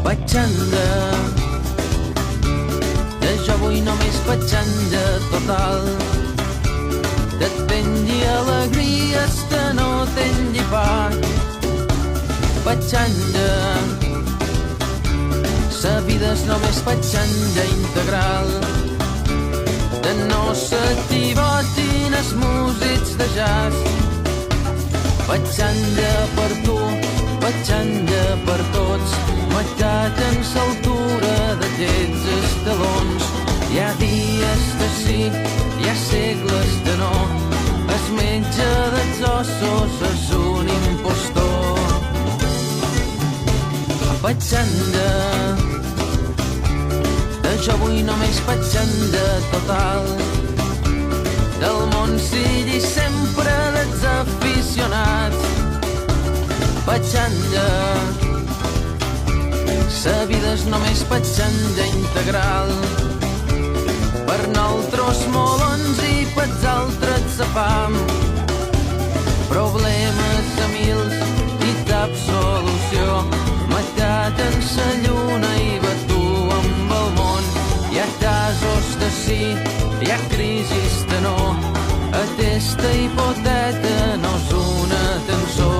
Petxanda, que jo vull només petxanda total. Que et vengui alegries, que no tingui pa. Petxanda, sa vida és només petxanda integral. Que no se t'hi botin els músics de jazz. Petxanda per tu, petxanda per tots, mercat en l'altura d'aquests estalons. Hi ha dies de sí, hi ha segles de no, el metge dels ossos és un impostor. Petxanda, que jo vull només petxanda total. Del món sigui sempre dels aficionats. Petxanda, sa vida és només petxanda integral. Per nosaltres molons i pels altres sa fam. Problemes a mils i cap solució. Matat en sa lluna i batu amb el món. Hi ha casos de sí, hi ha crisis de no. Aquesta hipoteta no és una cançó.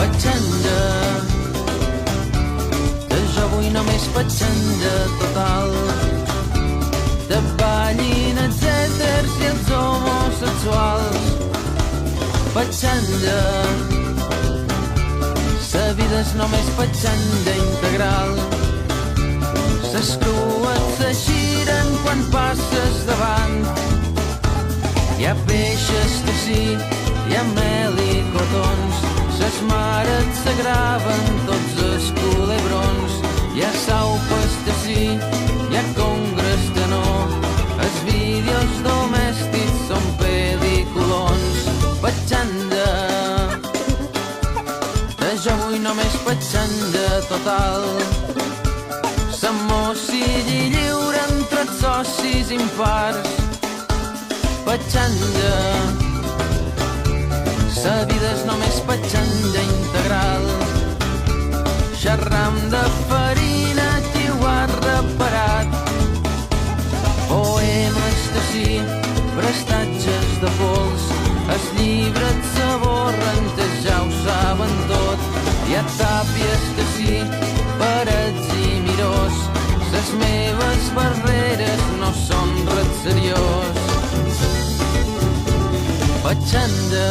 Petxanda, que jo vull només petxanda total. De ballin els èters i els homosexuals. Petxanda, sa vida és només petxanda integral. Ses crues se giren quan passes davant. Hi ha peixes de sí, hi ha mel i cotons. Ses mares se graven tots els culebrons. Hi ha saupes de sí, hi ha congres de no. Els vídeos domèstics són pel·lículons. Petxanda, que jo vull només petxanda total. S'amor sigui lliure entre els socis impars. Petxanda, sa vida és només petxanda integral. Xerram de farina, qui ho ha reparat. Poemes de sí, prestatges de pols. Els llibres s'aborren, que ja ho saben tot. Hi ha tàpies de sí, parets i mirós. Les meves barreres no són res seriós. Petxanda,